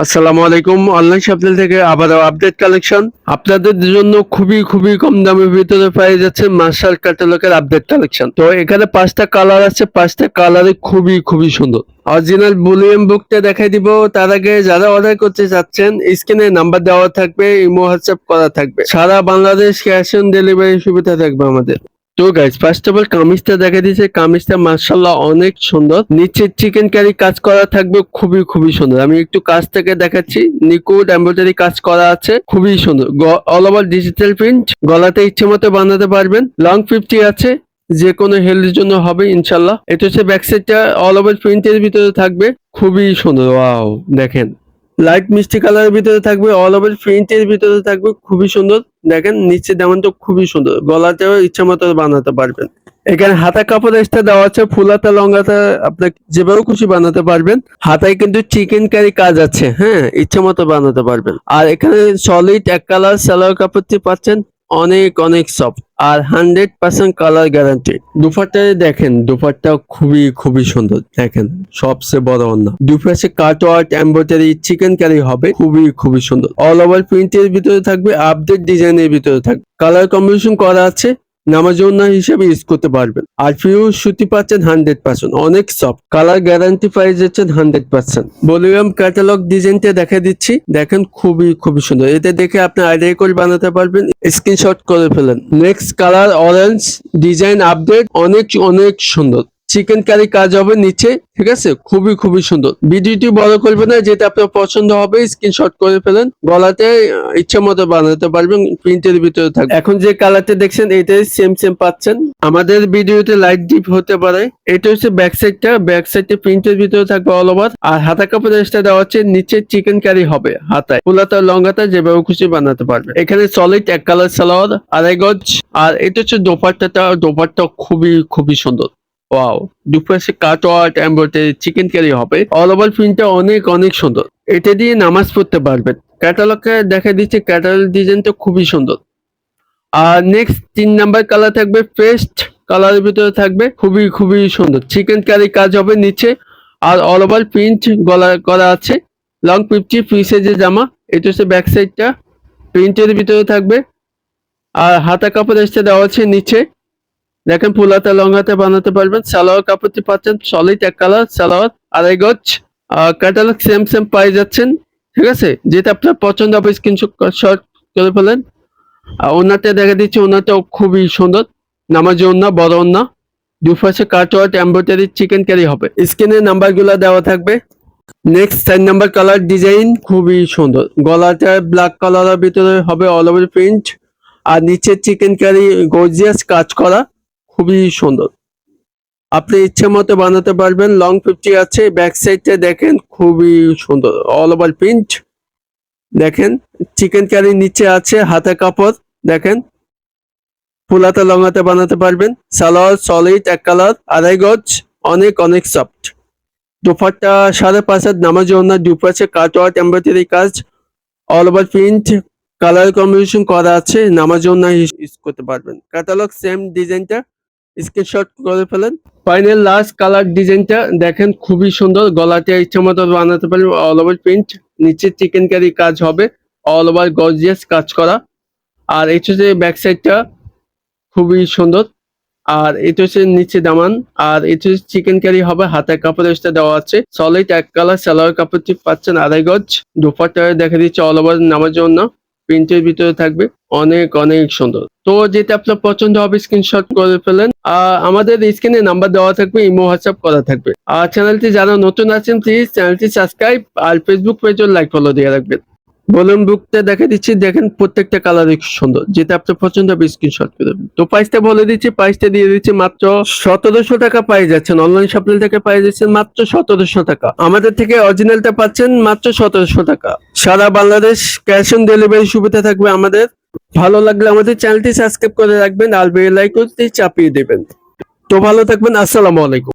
আসসালামু আলাইকুম। Online shopping থেকে আবারও আপডেট কালেকশন আপনাদের জন্য খুবই খুবই কম দামের ভিতরে পেয়ে যাচ্ছে মার্শাল ক্যাটালগের আপডেট কালেকশন। তো এখানে 5টা কালার আছে, 5টা কালারই খুবই খুবই সুন্দর। অরিজিনাল বুলিয়ান বুকটা দেখাই দিব। তার আগে যারা অর্ডার করতে চাচ্ছেন স্ক্রিনে নাম্বার দেওয়া থাকবে, ইমো হোয়াটসঅ্যাপ করা থাকবে। সারা বাংলাদেশ ক্যাশ অন ডেলিভারি সুবিধা থাকবে আমাদের। তো গাইস, ফার্স্ট অফ অল কামিজটা দেখা দিয়েছে। কামিজটা মাশাআল্লাহ অনেক সুন্দর। নিচে চিকেন কারি কাজ করা থাকবে, খুবই খুবই সুন্দর। আমি একটু কাজ থেকে দেখাচ্ছি। নিখুঁত এমব্রয়ডারি কাজ করা আছে, খুবই সুন্দর। All over digital print. গলাতে ইচ্ছে মতো বানাতে পারবেন। লং 50 আছে, যে কোনো হেলথের জন্য হবে ইনশাল্লাহ। এটা হচ্ছে ব্যাক সাইডটা অল ওভার প্রিন্টের ভিতরে থাকবে, খুবই সুন্দর। ওয়াও, দেখেন লাইট মিষ্টি কালারের ভিতরে থাকবে, অল ওভার প্রিন্টের ভিতরে থাকবে, খুবই সুন্দর। দেখেন নিচে দামানটা খুবই সুন্দর, গলাতেও ইচ্ছা মতো বানাতে পারবেন। এখানে হাতা কাপড় এক্সট্রা দেওয়া আছে, ফুলাতা লঙ্গাতা আপনি যেভাবে খুশি বানাতে পারবেন। হাতায় কিন্তু চিকেন কারি কাজ আছে, হ্যাঁ, ইচ্ছা মতো বানাতে পারবেন। আর এখানে সলিড এক কালার সালোয়ার কাপড়টি পাচ্ছেন, অনেক অনেক সফট আর 100% কালার গ্যারান্টি। দুপাট্টায় দেখেন, দুপাট্টা খুবই খুবই সুন্দর। দেখেন সবচেয়ে বড় অন্য দুপাশে cut work embroidery chikankari হবে, খুবই খুবই সুন্দর। অল ওভার প্রিন্টের ভিতরে থাকবে, আপডেট ডিজাইনের ভিতরে থাকবে, কালার কম্বিনেশন করা আছে। নামাজওনা হিসেবে ইউজ করতে পারবেন। আর পিওর সুতি পাচ্ছেন 100%, অনেক সফট, কালার গ্যারান্টি পেয়ে যাচ্ছেন 100%। ভলিউম ক্যাটালগ ডিজাইনটা দেখা দিচ্ছি, দেখেন খুবই খুবই সুন্দর। এটা দেখে আপনি আইডিয়া করে বানাতে পারবেন, স্ক্রিনশট করে ফেলেন। Next colour orange, design update, অনেক অনেক সুন্দর। চিকেন কারি কাজ হবে নিচে, ঠিক আছে, খুবই খুবই সুন্দর। ভিডিওটি বড় করবে না, যেটা আপনার পছন্দ হবে স্ক্রিনশট করে ফেলেন। গলাতে ইচ্ছা মতো বানাতে পারবেন, প্রিন্টের ভিতরে থাকবে। এখন যে কালারটা দেখছেন এটাই সেম সেম পাচ্ছেন। আমাদের ভিডিওতে লাইট ডিপ হতে পারে। এটা হচ্ছে ব্যাক সাইডটা, ব্যাক সাইডে প্রিন্টের ভিতরে থাকবে অল ওভার। আর হাতা কাপড় এক্সট্রা দেওয়া হচ্ছে, নিচে চিকেন কারি হবে হাতায়, ফুলাতা লঙ্গাতা যেভাবে খুশি বানাতে পারবে। এখানে সলিড এক কালার সালোয়ার, আড়াই গজ। আর এটা হচ্ছে দোপাট্টাটা, দোপাট্টা খুবই খুবই সুন্দর। ওয়াও, দুপাশে cut work embroidery chikankari হবে, অল ওভার প্রিন্টটা অনেক অনেক সুন্দর। এটা দিয়ে নামাজ পড়তে পারবেন। ক্যাটালগকে দেখা দিচ্ছে, ক্যাটালগ ডিজাইনটা খুবই সুন্দর। আর নেক্সট 3 নাম্বার কালার থাকবে, পেস্ট কালারের ভিতরে থাকবে, খুবই খুবই সুন্দর। চিকেন কারি কাজ হবে নিচে, আর অল ওভার প্রিন্ট গলা করা আছে। লং 50 ফ্রি সাইজের জামা। এটা হচ্ছে ব্যাক সাইডটা, প্রিন্টের ভিতরে থাকবে। আর হাতা কাপড় এসে দেওয়া আছে নিচে, দেখেন ফুলাতে লঙ্গাতে বানাতে পারবেন। সালোয়ার কাপড়টি পাচ্ছেন সলিড এক কালার সালোয়ার, আড়াই গজ। ক্যাটালগ সেম সেম পাই যাচ্ছেন, ঠিক আছে। যেটা আপনার পছন্দ হবে স্ক্রিনশট করে ফেলেন। আর ওনাটা দেখা দিচ্ছে, ওনাটাও খুবই সুন্দর। নামাজি ওনা, বড় ওনা, দুপাশে কাটওয়ার্ক এমব্রয়ডারি চিকেন কারি হবে। স্ক্রিনে নাম্বারগুলো দেওয়া থাকবে। নেক্সট 4 নাম্বার কালার ডিজাইন খুবই সুন্দর। গলাটা ব্ল্যাক কালারের ভিতরে হবে অল ওভার প্রিন্ট, আর নিচে চিকেন কারি গর্জিয়াস কাজ করা, খুবই সুন্দর। আপনি ইচ্ছে মতো বানাতে পারবেন। লং 50 আছে, ব্যাক সাইডটা দেখেন খুবই সুন্দর, অল ওভার প্রিন্ট। দেখেন চিকেন কারি নিচে আছে, হাতে কাপড় দেখেন, ফুলাতে লঙ্গাতে বানাতে পারবেন। সালোয়ার সলিড এক কালার, আড়াই গজ, অনেক অনেক সফট। দুপাট্টা 5.5 নামাজি ওনা, দুপাশে কাটওয়ার্ক এমব্রয়ডারি কাজ, all over print, colour combination করা আছে। নামাজি ওনা ইউজ করতে পারবেন। ক্যাটালগ সেম ডিজাইনটা স্ক্রিনশট করে ফেলেন। ফাইনাল লাস্ট কালার ডিজাইনটা দেখেন, খুবই সুন্দর। গলাতে ইচ্ছা মতো বানাতে পারবেন, অল ওভার প্রিন্ট, নিচে চিকেন কারি কাজ হবে, অল ওভার গর্জিয়াস কাজ করা। আর এটা হচ্ছে ব্যাক সাইডটা, খুবই সুন্দর। আর এটা হচ্ছে নিচে দামান। আর এটা হচ্ছে চিকেন কারি হবে, হাতের কাপড় এক্সট্রা দেওয়া আছে। সলিড এক কালার সালোয়ার কাপড়টি পাচ্ছেন আড়াই গজ। দুপাট্টা দেখা দিচ্ছে অল ওভার নামার জন্য, প্রিন্টের ভিতরে থাকবে, অনেক অনেক সুন্দর। তো যেটা আপনার পছন্দ হবে স্ক্রিনশট করে ফেলেন। আমাদের স্ক্রিনে নাম্বার দেওয়া থাকবে, ইমো হোয়াটসঅ্যাপ করা থাকবে। আর চ্যানেলটি যারা নতুন আছেন প্লিজ চ্যানেলটি সাবস্ক্রাইব আর ফেসবুক পেজও লাইক ফলো দিয়ে রাখবেন। বলুন বুকটা দেখা দিচ্ছি, দেখেন প্রত্যেকটা কালার সুন্দর। যেটা আপনার পছন্দ হবে স্ক্রিনশট করে দেবেন। তো প্রাইসটা বলে দিচ্ছি, প্রাইসটা দিয়ে দিচ্ছি মাত্র 1700 টাকা পাই যাচ্ছেন। অনলাইন শপিং থেকে পাই যাচ্ছেন মাত্র 1700 টাকা। আমাদের থেকে অরিজিনালটা পাচ্ছেন মাত্র 1700 টাকা। সারা বাংলাদেশ ক্যাশ অন ডেলিভারি সুবিধা থাকবে আমাদের। ভালো লাগলে আমাদের চ্যানেলটি সাবস্ক্রাইব করে রাখবেন আর বেল আইকনটি চাপিয়ে দেবেন। তো ভালো থাকবেন, আসসালামু আলাইকুম।